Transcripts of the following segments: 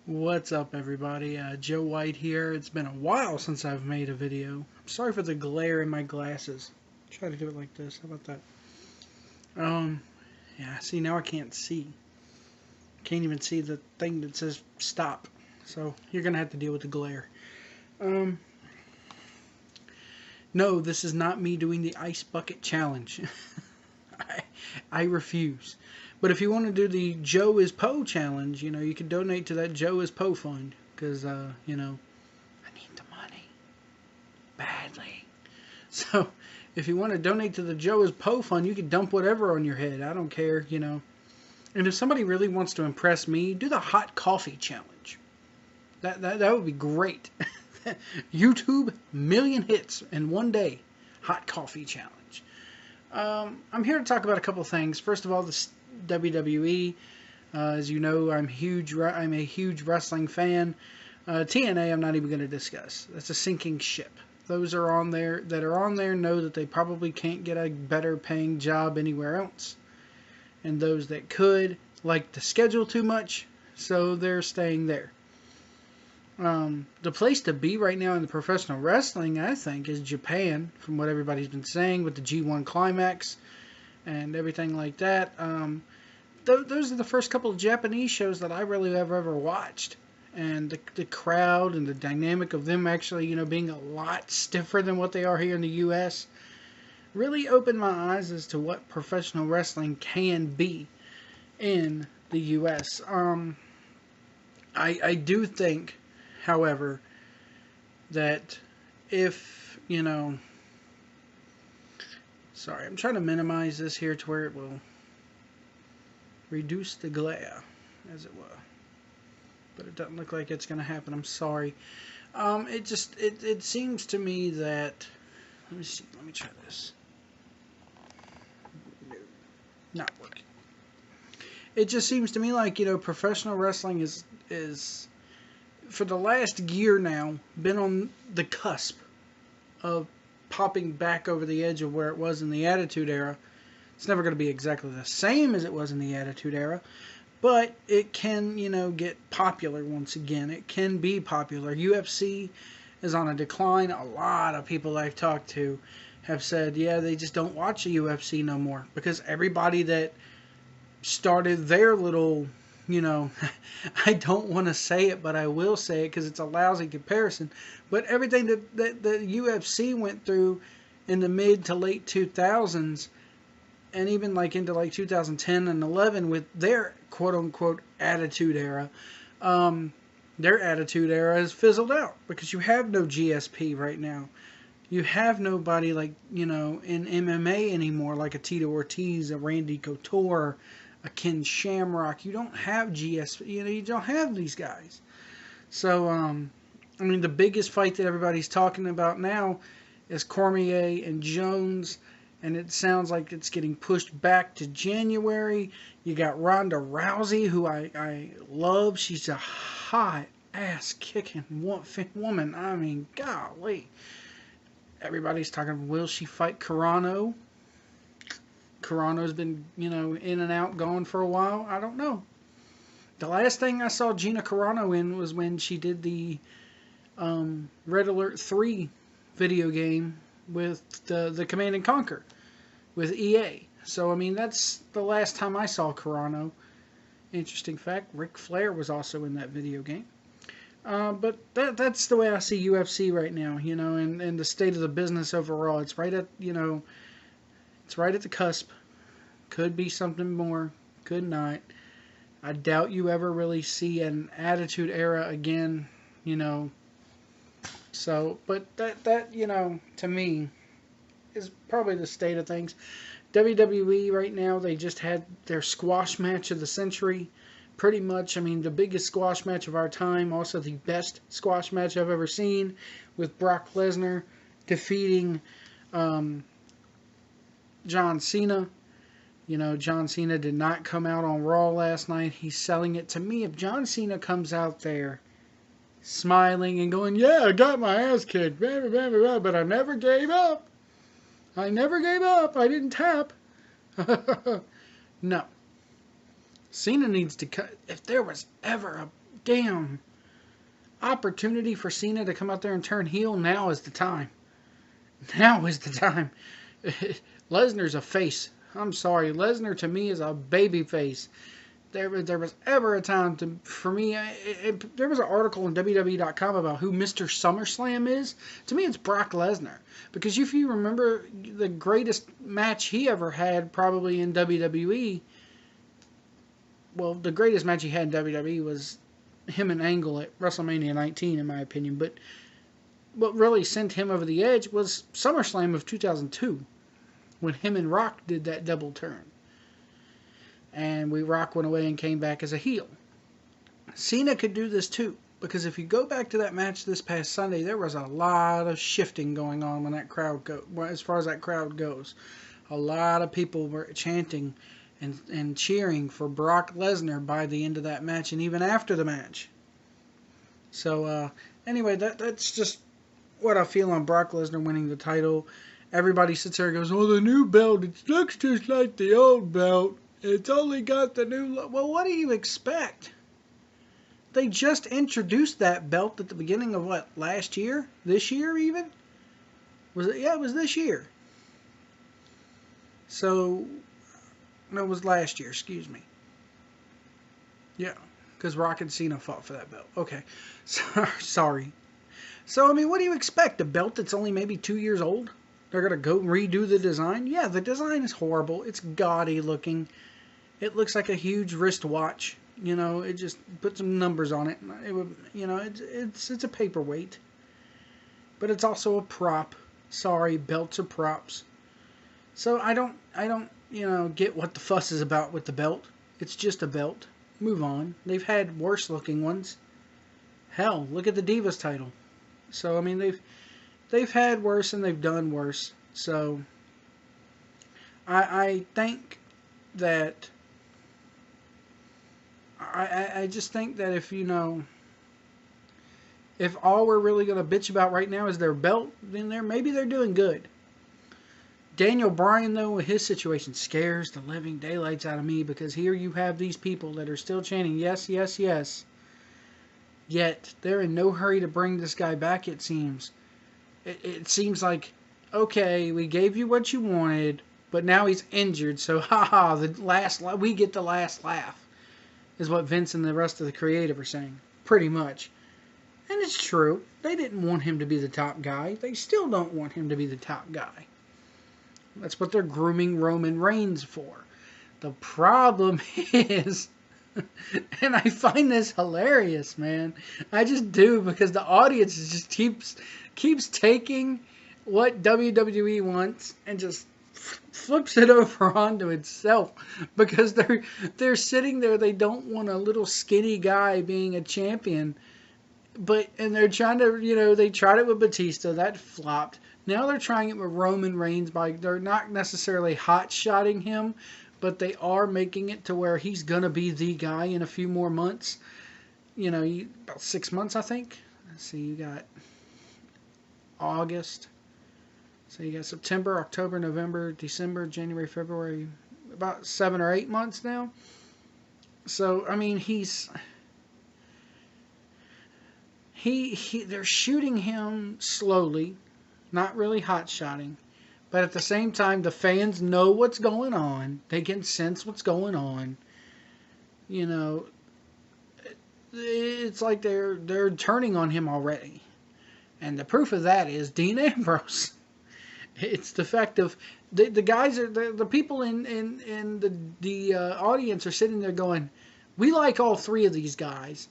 What's up, everybody? Joe White here. It's been a while since I've made a video. I'm sorry for the glare in my glasses. Try to do it like this. How about that? Yeah, see, now I can't see. Can't even see the thing that says stop. So, you're going to have to deal with the glare. Um, no, this is not me doing the ice bucket challenge. I refuse. But if you want to do the Joe is Poe challenge, you can donate to that Joe is Poe fund. Because, I need the money. Badly. So, if you want to donate to the Joe is Poe fund, you can dump whatever on your head. I don't care. And if somebody really wants to impress me, do the hot coffee challenge. That would be great. YouTube million hits in one day. Hot coffee challenge. I'm here to talk about a couple things. First of all, the WWE. As you know, I'm a huge wrestling fan. TNA, I'm not even going to discuss. That's a sinking ship. Those are on there that are on there know that they probably can't get a better paying job anywhere else. And those that could like the schedule too much, so they're staying there. The place to be right now in the professional wrestling, I think, is Japan, from what everybody's been saying with the G1 Climax and everything like that. Those are the first couple of Japanese shows that I really have ever watched. And the crowd and the dynamic of them actually, being a lot stiffer than what they are here in the U.S. really opened my eyes as to what professional wrestling can be in the U.S. I do think, however, that if, sorry, I'm trying to minimize this here to where it will reduce the glare, as it were. But it doesn't look like it's going to happen. I'm sorry. It seems to me that, let me see, let me try this. No, not working. It just seems to me like, professional wrestling is for the last year now, been on the cusp of popping back over the edge of where it was in the Attitude Era. It's never going to be exactly the same as it was in the Attitude Era, but it can, get popular once again. It can be popular. UFC is on a decline. A lot of people I've talked to have said, yeah, they just don't watch the UFC no more because everybody that started their little, I don't want to say it, but I will say it because it's a lousy comparison. But everything that the UFC went through in the mid to late 2000s, and even like into like 2010 and 11 with their quote unquote attitude era, their attitude era has fizzled out because you have no GSP right now. You have nobody like, in MMA anymore, like a Tito Ortiz, a Randy Couture, a Ken Shamrock. You don't have GSP, you don't have these guys. So, the biggest fight that everybody's talking about now is Cormier and Jones, and it sounds like it's getting pushed back to January. You got Ronda Rousey, who I love. She's a hot ass-kicking woman. Golly. Everybody's talking, will she fight Carano? Carano's been, in and out, gone for a while. I don't know. The last thing I saw Gina Carano in was when she did the Red Alert 3 video game with the Command and Conquer with EA. So, that's the last time I saw Carano. Interesting fact, Ric Flair was also in that video game. But that's the way I see UFC right now, and the state of the business overall. It's right at, it's right at the cusp. Could be something more, could not. I doubt you ever really see an Attitude Era again, So, but that to me, is probably the state of things. WWE right now, they just had their squash match of the century. Pretty much, the biggest squash match of our time. Also the best squash match I've ever seen, with Brock Lesnar defeating John Cena. John Cena did not come out on Raw last night. He's selling it. To me, if John Cena comes out there smiling and going, yeah, I got my ass kicked, but I never gave up. I never gave up. I didn't tap. No. Cena needs to cut. If there was ever a damn opportunity for Cena to come out there and turn heel, now is the time. Now is the time. Lesnar's a face. I'm sorry. Lesnar to me is a baby face. There was ever a time for me, there was an article on WWE.com about who Mr. SummerSlam is. To me, it's Brock Lesnar. Because if you remember, the greatest match he ever had probably in WWE, well, the greatest match he had in WWE was him and Angle at WrestleMania 19, in my opinion. But what really sent him over the edge was SummerSlam of 2002, when him and Rock did that double turn. And Rock went away and came back as a heel. Cena could do this too, because if you go back to that match this past Sunday, there was a lot of shifting going on when that crowd as far as that crowd goes. A lot of people were chanting and cheering for Brock Lesnar by the end of that match, and even after the match. So anyway, that's just what I feel on Brock Lesnar winning the title. Everybody sits there and goes, "Oh, the new belt, it looks just like the old belt. It's only got the new..." Well, what do you expect? They just introduced that belt at the beginning of what, last year? This year even? Was it? Yeah, it was this year. So, no, it was last year, excuse me. Yeah, because Rock and Cena fought for that belt. Okay, sorry. So, I mean, what do you expect? A belt that's only maybe 2 years old? They're going to go redo the design? Yeah, the design is horrible. It's gaudy looking. It looks like a huge wristwatch. You know, it just put some numbers on it. It would, you know, it's a paperweight. But it's also a prop. Sorry, belts are props. So I don't, you know, get what the fuss is about with the belt. It's just a belt. Move on. They've had worse looking ones. Hell, look at the Divas title. So I mean, they've had worse and they've done worse. So I think that I just think that if, you know, if all we're really going to bitch about right now is their belt, then maybe they're doing good. Daniel Bryan, though, with his situation, scares the living daylights out of me, because here you have these people that are still chanting, yes, yes, yes. Yet, they're in no hurry to bring this guy back, it seems. It seems like, okay, we gave you what you wanted, but now he's injured, so haha, we get the last laugh, is what Vince and the rest of the creative are saying, pretty much. And it's true. They didn't want him to be the top guy. They still don't want him to be the top guy. That's what they're grooming Roman Reigns for. The problem is, and I find this hilarious, man. I just do, because the audience just keeps taking what WWE wants and just flips it over onto itself, because they're sitting there. They don't want a little skinny guy being a champion, and they're trying to, you know, they tried it with Batista, that flopped. Now they're trying it with Roman Reigns. They're not necessarily hot-shotting him, but they are making it to where he's going to be the guy in a few more months. You know, about 6 months, I think. Let's see, you got August. So you got September, October, November, December, January, February. About 7 or 8 months now. So, I mean, they're shooting him slowly. Not really hot-shotting. But at the same time, the fans know what's going on. They can sense what's going on. You know, it's like they're turning on him already. And the proof of that is Dean Ambrose. It's the fact of the guys are the people in the audience are sitting there going, we like all three of these guys,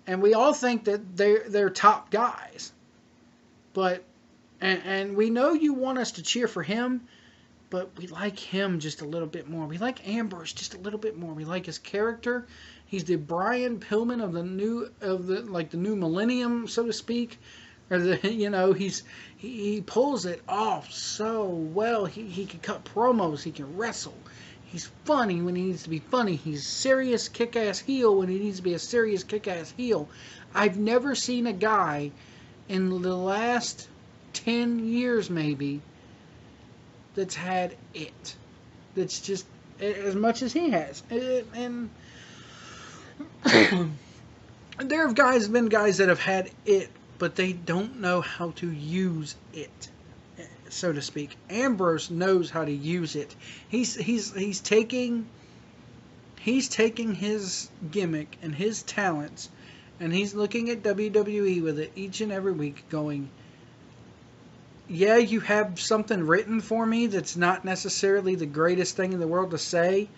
and we all think that they're top guys, but. And we know you want us to cheer for him, but we like him just a little bit more. We like Ambrose just a little bit more. We like his character. He's the Brian Pillman of the new millennium, so to speak. Or he pulls it off so well. He can cut promos. He can wrestle. He's funny when he needs to be funny. He's serious kick-ass heel when he needs to be a serious kick-ass heel. I've never seen a guy in the last 10 years maybe that's had it, that's just as much as he has. And there have been guys that have had it, but they don't know how to use it, so to speak. Ambrose knows how to use it. He's taking his gimmick and his talents, and he's looking at WWE with it each and every week, going, yeah, you have something written for me that's not necessarily the greatest thing in the world to say,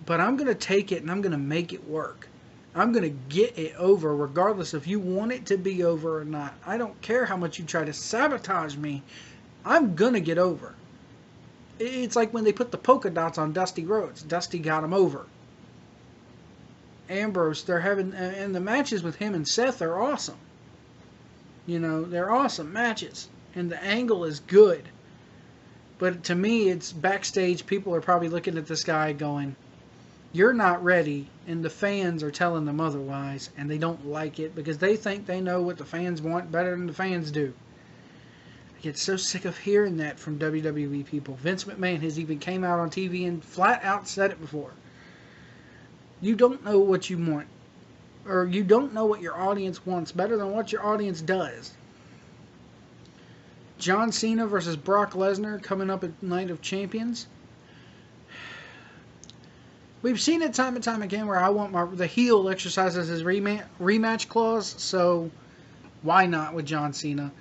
but I'm going to take it and I'm going to make it work. I'm going to get it over regardless if you want it to be over or not. I don't care how much you try to sabotage me. I'm going to get over. It's like when they put the polka dots on Dusty Rhodes. Dusty got him over. Ambrose, they're having, and the matches with him and Seth are awesome. You know, they're awesome matches. And the angle is good. But to me, it's backstage. People are probably looking at this guy going, you're not ready. And the fans are telling them otherwise. And they don't like it because they think they know what the fans want better than the fans do. I get so sick of hearing that from WWE people. Vince McMahon has even came out on TV and flat out said it before. You don't know what you want. Or you don't know what your audience wants better than what your audience does. John Cena versus Brock Lesnar coming up at Night of Champions. We've seen it time and time again where I want the heel exercises his rematch clause, so why not with John Cena?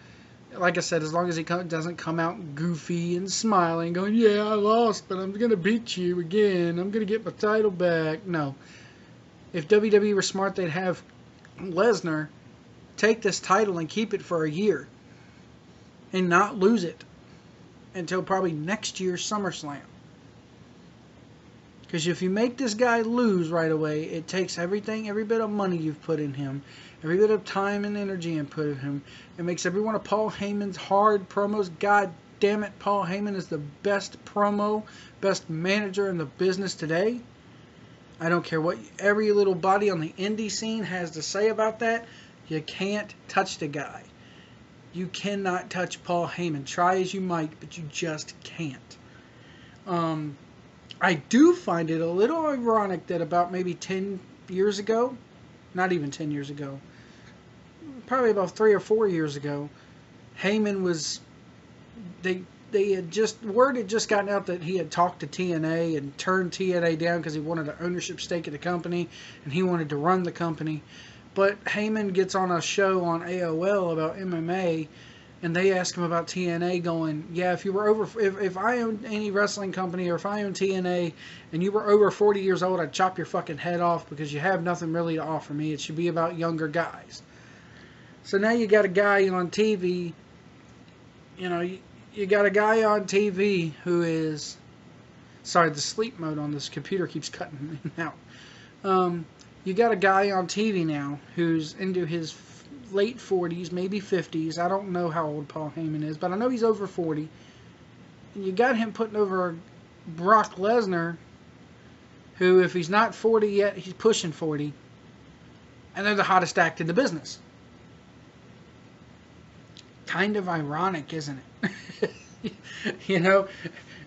Like I said, as long as he doesn't come out goofy and smiling, going, yeah, I lost, but I'm going to beat you again. I'm going to get my title back. No. If WWE were smart, they'd have Lesnar take this title and keep it for a year. And not lose it until probably next year's SummerSlam. Because if you make this guy lose right away, it takes every bit of money you've put in him, every bit of time and energy you put in him. It makes every one of Paul Heyman's hard promos. God damn it, Paul Heyman is the best best manager in the business today. I don't care what every little body on the indie scene has to say about that. You can't touch the guy. You cannot touch Paul Heyman. Try as you might, but you just can't. I do find it a little ironic that about maybe 10 years ago, not even 10 years ago, probably about 3 or 4 years ago, Heyman was, they had just, word had just gotten out that he had talked to TNA and turned TNA down because he wanted an ownership stake in the company and he wanted to run the company. But Heyman gets on a show on AOL about MMA, and they ask him about TNA, going, yeah, if you were over, if I owned any wrestling company, or if I owned TNA, and you were over 40 years old, I'd chop your fucking head off because you have nothing really to offer me. It should be about younger guys. So now you got a guy on TV, you know, you got a guy on TV who is, sorry, the sleep mode on this computer keeps cutting in and out. You got a guy on TV now who's into his late 40s, maybe 50s. I don't know how old Paul Heyman is, but I know he's over 40. And you got him putting over Brock Lesnar, who, if he's not 40 yet, he's pushing 40. And they're the hottest act in the business. Kind of ironic, isn't it? You know,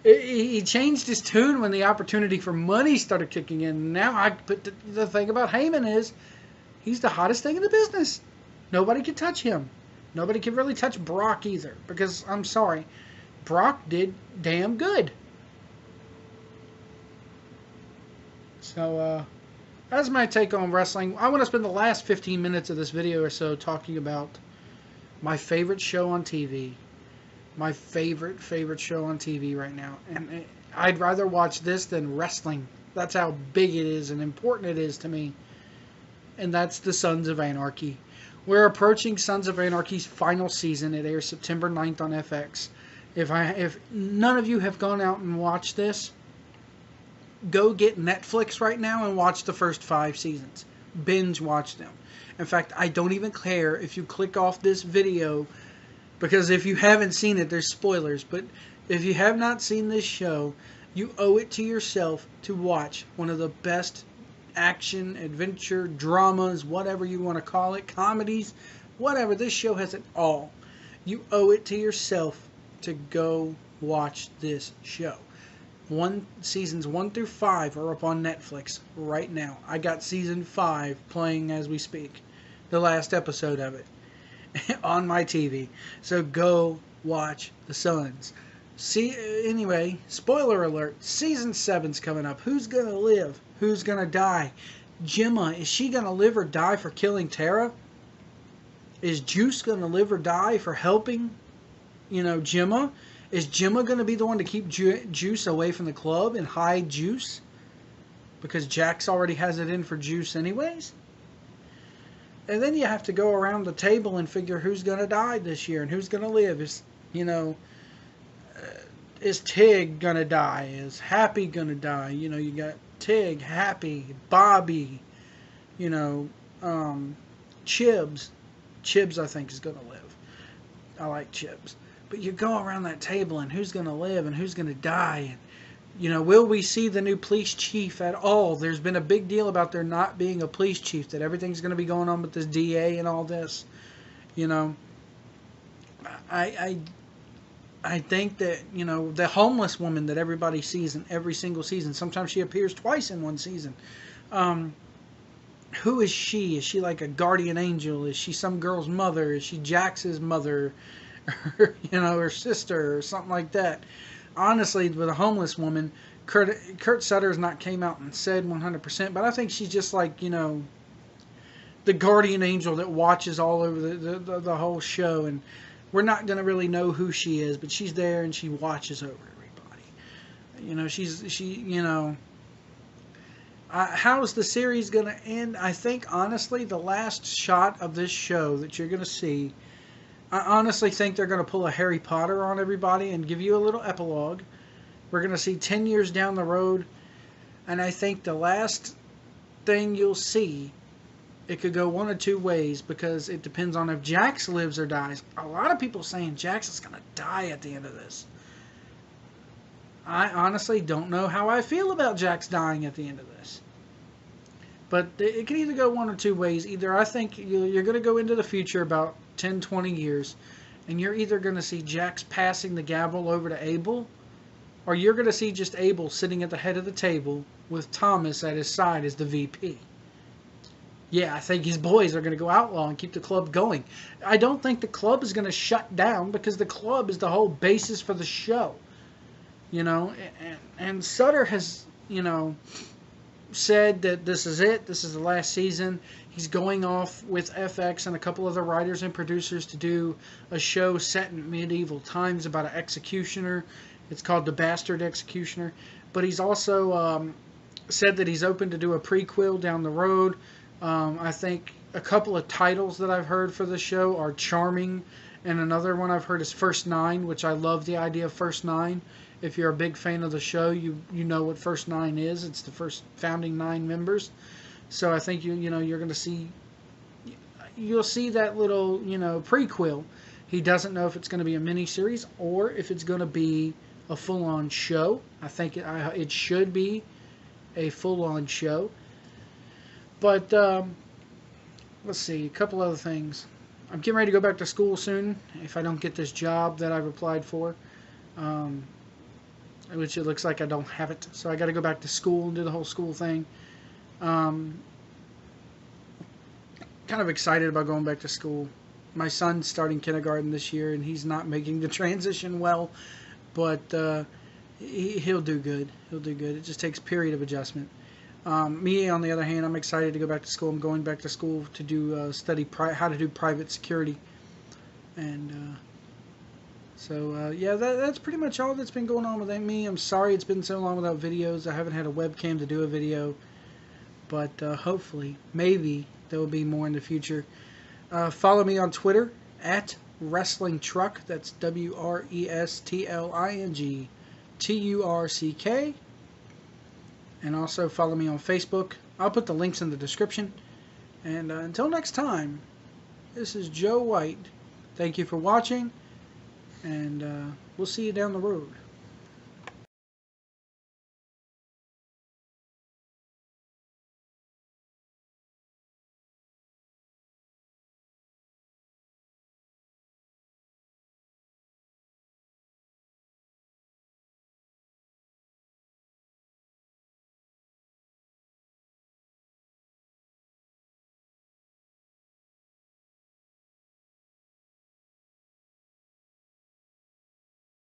he changed his tune when the opportunity for money started kicking in. Now, but the thing about Heyman is, he's the hottest thing in the business. Nobody can touch him. Nobody can really touch Brock either. Because, I'm sorry, Brock did damn good. So, that's my take on wrestling. I want to spend the last 15 minutes of this video or so talking about my favorite show on TV. My favorite show on TV right now. And I'd rather watch this than wrestling. That's how big it is and important it is to me. And that's the Sons of Anarchy. We're approaching Sons of Anarchy's final season. It airs September 9th on FX. If none of you have gone out and watched this, go get Netflix right now and watch the first 5 seasons. Binge watch them. In fact, I don't even care if you click off this video, because if you haven't seen it, there's spoilers. But if you have not seen this show, you owe it to yourself to watch one of the best action, adventure, dramas, whatever you want to call it, comedies, whatever. This show has it all. You owe it to yourself to go watch this show. Seasons 1 through 5 are up on Netflix right now. I got season 5 playing as we speak. The last episode of it on my TV. So go watch The Sons. See, anyway, spoiler alert, season 7's coming up. Who's going to live? Who's going to die? Gemma, is she going to live or die for killing Tara? Is Juice going to live or die for helping, Gemma? Is Gemma going to be the one to keep Juice away from the club and hide Juice? Because Jax already has it in for Juice anyways? And then you have to go around the table and figure who's going to die this year and who's going to live. Is Tig going to die? Is Happy going to die? You got Tig, Happy, Bobby, Chibs. Chibs, I think, is going to live. I like Chibs. But you go around that table and who's going to live and who's going to die. And, will we see the new police chief at all? There's been a big deal about there not being a police chief, that everything's going to be going on with this DA and all this. I think that, the homeless woman that everybody sees in every single season, sometimes she appears twice in one season. Who is she? Is she like a guardian angel? Is she some girl's mother? Is she Jax's mother? Or, her sister or something like that? Honestly, with a homeless woman, Kurt Sutter's not came out and said 100%, but I think she's just like, the guardian angel that watches all over the whole show, and we're not going to really know who she is, but she's there and she watches over everybody. How's the series going to end? I think, honestly, the last shot of this show that you're going to see, I honestly think they're going to pull a Harry Potter on everybody and give you a little epilogue. We're going to see 10 years down the road, and I think the last thing you'll see, it could go one of two ways, because it depends on if Jax lives or dies. A lot of people saying Jax is going to die at the end of this. I honestly don't know how I feel about Jax dying at the end of this. But it can either go one or two ways. Either I think you're going to go into the future about 10, 20 years, and you're either going to see Jax passing the gavel over to Abel, or you're going to see just Abel sitting at the head of the table with Thomas at his side as the VP. Yeah, I think his boys are going to go outlaw and keep the club going. I don't think the club is going to shut down, because the club is the whole basis for the show. And Sutter has, said that this is it. This is the last season. He's going off with FX and a couple other writers and producers to do a show set in medieval times about an executioner. It's called The Bastard Executioner. But he's also said that he's open to do a prequel down the road. I think a couple of titles that I've heard for the show are Charming, and another one I've heard is First Nine, which I love the idea of First Nine. If you're a big fan of the show, you know what First Nine is. It's the first founding 9 members. So I think you're going to see, you'll see that little prequel. He doesn't know if it's going to be a miniseries or if it's going to be a full-on show. I think it should be a full-on show. But let's see, a couple other things. I'm getting ready to go back to school soon if I don't get this job that I've applied for. Which it looks like I don't have it. So I got to go back to school and do the whole school thing. Kind of excited about going back to school. My son's starting kindergarten this year, and he's not making the transition well. But he'll do good. He'll do good. It just takes a period of adjustment. Me, on the other hand, I'm excited to go back to school. I'm going back to school to do study how to do private security. And yeah, that's pretty much all that's been going on with me. I'm sorry it's been so long without videos. I haven't had a webcam to do a video. But hopefully, maybe there will be more in the future. Follow me on Twitter at Wrestling Truck. That's WRESTLING TURCK. And also follow me on Facebook. I'll put the links in the description. And until next time, this is Joe White. Thank you for watching. And we'll see you down the road.